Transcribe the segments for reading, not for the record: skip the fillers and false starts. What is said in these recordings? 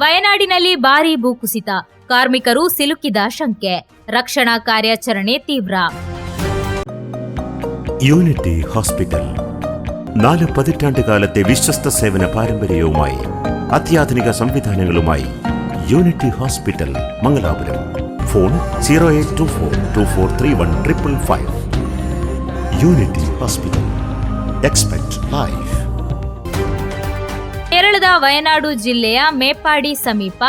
ವಯನಾಡಿನಲ್ಲಿ ಭಾರೀ ಭೂಕುಸಿತ, ಕಾರ್ಮಿಕರು ಸಿಲುಕಿದ ಶಂಕೆ, ರಕ್ಷಣಾ ಕಾರ್ಯಾಚರಣೆ ತೀವ್ರ. യൂണിറ്റി ഹോസ്പിറ്റൽ 4 പതിറ്റാണ്ടുകാലത്തെ വിശ്വസ്ത സേവന പാരമ്പര്യവുമായി അത്യാധുനിക സംവിധാനങ്ങളുമായി unity hospital Mangalapuram. Phone 0824243155. Unity hospital. Expect life. ಕೇರಳದ ವಯನಾಡು ಜಿಲ್ಲೆಯ ಮೇಪಾಡಿ ಸಮೀಪ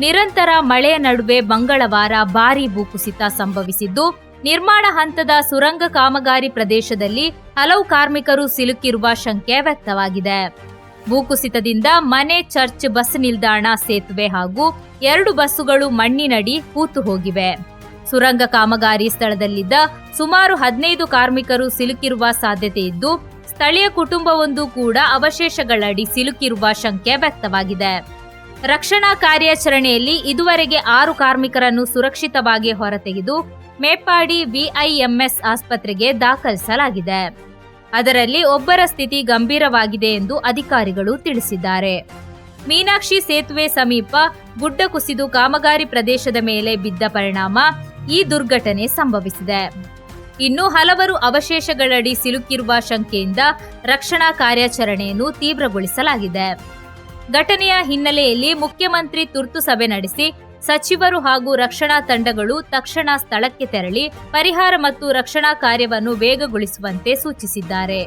ನಿರಂತರ ಮಳೆಯ ನಡುವೆ ಮಂಗಳವಾರ ಭಾರೀ ಭೂಕುಸಿತ ಸಂಭವಿಸಿದ್ದು, ನಿರ್ಮಾಣ ಹಂತದ ಸುರಂಗ ಕಾಮಗಾರಿ ಪ್ರದೇಶದಲ್ಲಿ ಹಲವು ಕಾರ್ಮಿಕರು ಸಿಲುಕಿರುವ ಶಂಕೆ ವ್ಯಕ್ತವಾಗಿದೆ. ಭೂಕುಸಿತದಿಂದ ಮನೆ, ಚರ್ಚ್, ಬಸ್ ನಿಲ್ದಾಣ, ಸೇತುವೆ ಹಾಗೂ 2 ಬಸ್ಸುಗಳು ಮಣ್ಣಿನಡಿ ಹೂತು ಹೋಗಿವೆ. ಸುರಂಗ ಕಾಮಗಾರಿ ಸ್ಥಳದಲ್ಲಿದ್ದ ಸುಮಾರು 15 ಕಾರ್ಮಿಕರು ಸಿಲುಕಿರುವ ಸಾಧ್ಯತೆ ಇದ್ದು, ಸ್ಥಳೀಯ ಕುಟುಂಬವೊಂದು ಕೂಡ ಅವಶೇಷಗಳಡಿ ಸಿಲುಕಿರುವ ಶಂಕೆ ವ್ಯಕ್ತವಾಗಿದೆ. ರಕ್ಷಣಾ ಕಾರ್ಯಾಚರಣೆಯಲ್ಲಿ ಇದುವರೆಗೆ 6 ಕಾರ್ಮಿಕರನ್ನು ಸುರಕ್ಷಿತವಾಗಿ ಹೊರತೆಗೆದು ಮೇಪಾಡಿ ವಿಐಎಂಎಸ್ ಆಸ್ಪತ್ರೆಗೆ ದಾಖಲಿಸಲಾಗಿದೆ. ಅದರಲ್ಲಿ ಒಬ್ಬರ ಸ್ಥಿತಿ ಗಂಭೀರವಾಗಿದೆ ಎಂದು ಅಧಿಕಾರಿಗಳು ತಿಳಿಸಿದ್ದಾರೆ. ಮೀನಾಕ್ಷಿ ಸೇತುವೆ ಸಮೀಪ ಗುಡ್ಡ ಕುಸಿದು ಕಾಮಗಾರಿ ಪ್ರದೇಶದ ಮೇಲೆ ಬಿದ್ದ ಪರಿಣಾಮ ಈ ದುರ್ಘಟನೆ ಸಂಭವಿಸಿದೆ. ಇನ್ನು ಹಲವರು ಅವಶೇಷಗಳಡಿ ಸಿಲುಕಿರುವ ಶಂಕೆಯಿಂದ ರಕ್ಷಣಾ ಕಾರ್ಯಾಚರಣೆಯನ್ನು ತೀವ್ರಗೊಳಿಸಲಾಗಿದೆ. ಘಟನೆಯ ಹಿನ್ನೆಲೆಯಲ್ಲಿ ಮುಖ್ಯಮಂತ್ರಿ ತುರ್ತು ಸಭೆ ನಡೆಸಿ ಸಚಿವರು ಹಾಗೂ ರಕ್ಷಣಾ ತಂಡಗಳು ತಕ್ಷಣ ಸ್ಥಳಕ್ಕೆ ತೆರಳಿ ಪರಿಹಾರ ಮತ್ತು ರಕ್ಷಣಾ ಕಾರ್ಯವನ್ನು ವೇಗಗೊಳಿಸುವಂತೆ ಸೂಚಿಸಿದ್ದಾರೆ.